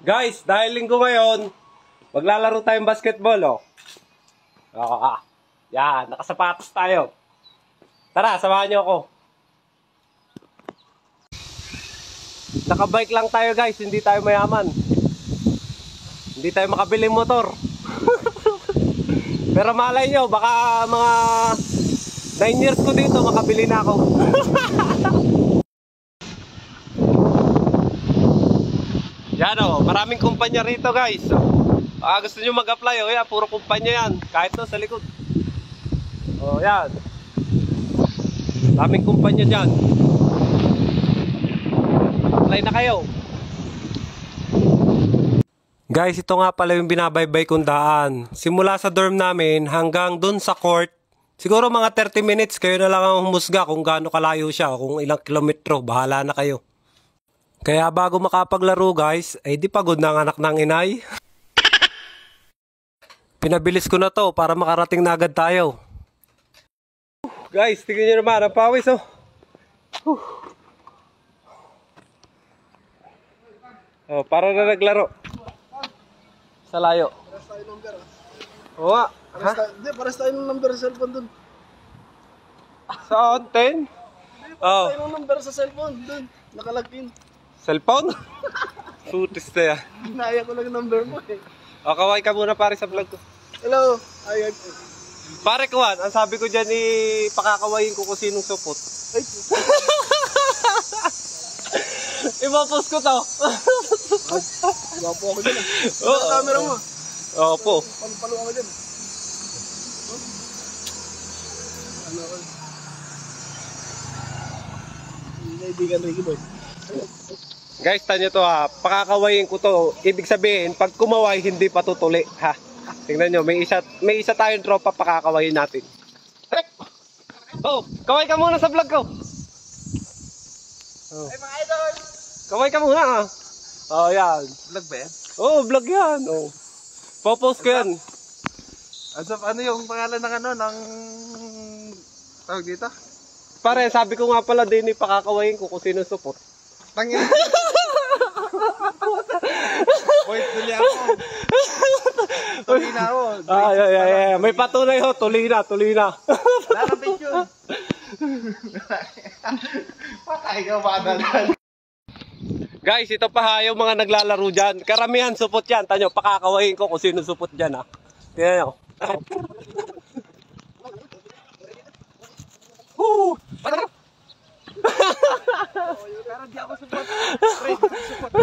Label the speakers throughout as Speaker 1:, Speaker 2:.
Speaker 1: Guys, dahil linggo ngayon, maglalaro tayong basketball, oh. Yan, nakasapatos tayo. Tara, samahan niyo ako. Nakabike lang tayo, guys, hindi tayo mayaman. Hindi tayo makabiling motor. Pero malay nyo, baka mga 9 years ko dito, makabili na ako. Yan o, maraming kumpanya rito, guys. Gusto nyo mag-apply, yan, puro kumpanya yan. Kahit to sa likod. Yan. Maraming kumpanya dyan. Apply na kayo. Guys, ito nga pala yung binabaybay kong daan. Simula sa dorm namin hanggang dun sa court. Siguro mga 30 minutes, kayo na lang ang humusga kung gaano kalayo siya, kung ilang kilometro, bahala na kayo. Kaya bago makapaglaro, guys, ay di pagod na ang anak ng inay. Pinabilis ko na to para makarating na agad tayo. Guys, tingnan nyo naman, ang pawis, oh. Para na naglaro. Sa layo.
Speaker 2: Pares tayo number, ah.
Speaker 1: Oo nga.
Speaker 2: Pares tayo ng number sa cellphone dun.
Speaker 1: Saan? 10?
Speaker 2: Pares tayo ng number sa cellphone dun. Nakalagin.
Speaker 1: Cellphone? Sutis na yan.
Speaker 2: Ginaya ko lang yung number mo eh.
Speaker 1: Kaway ka muna pare sa vlog ko.
Speaker 2: Hello.
Speaker 1: Pare Kuwan, ang sabi ko dyan pakakawayin ko kung sinong supot.
Speaker 2: Ay,
Speaker 1: Ipapost ko to.
Speaker 2: wapo ako dyan ah.
Speaker 1: Oo.
Speaker 2: Ano camera mo?
Speaker 1: Opo.
Speaker 2: Palo ako dyan. Ano ako? Kaibigan Ricky Boy.
Speaker 1: Guys, tanyo to ha. Pakakawayin ko to. Ibig sabihin, pag kumaway, hindi pa tutuli. Ha? Tingnan nyo, may isa tayong tropa pakakawayin natin. Kaway ka muna sa vlog ko.
Speaker 2: Ay mga idol!
Speaker 1: Kaway ka muna ha. Yan.
Speaker 2: Vlog ba yan?
Speaker 1: Vlog yan. Popost ko yan.
Speaker 2: Ano yung pangalan ng ng tawag dito?
Speaker 1: Pare, sabi ko nga pala din pakakawayin ko kung sino supot.
Speaker 2: Tangin. Wait, tuli ako. Tuli na ako.
Speaker 1: May patunay ho. Tuli na.
Speaker 2: Nakapit yun. Patay ka ba dalan?
Speaker 1: Guys, ito pa yung mga naglalaro dyan. Karamihan supot yan. Tanyo, pakakawayin ko kung sino supot dyan ha. Tingnan nyo.
Speaker 2: Pero di ako support. Pre, support.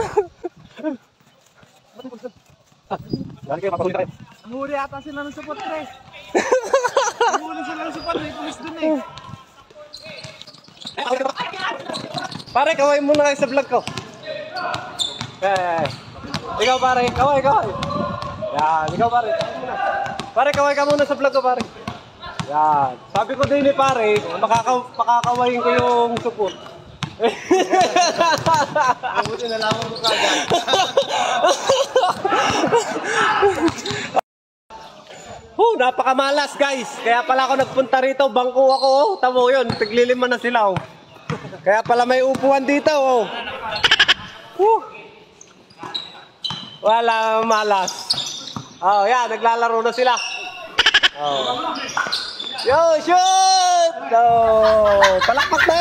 Speaker 1: Lagi kayo, papatuloy tayo.
Speaker 2: Ang huli ata sila ng support, pre. Ang huli sila ng support, may pulis dun eh.
Speaker 1: Pare, kaway muna kayo sa vlog ko. Ikaw pare, kaway. Yan, ikaw pare. Pare, kaway ka muna sa vlog ko pare. Yan. Sabi ko din pare, pakakawayin ko yung support.
Speaker 2: Mabuti na lang ako kagad.
Speaker 1: Napakamalas guys. Kaya pala ako nagpunta rito, bangko ako. Tamo yun, tiglilima na sila. Kaya pala may upuan dito. Wala malas. Yan, naglalaro na sila. Yo, shoot! Palakpak na!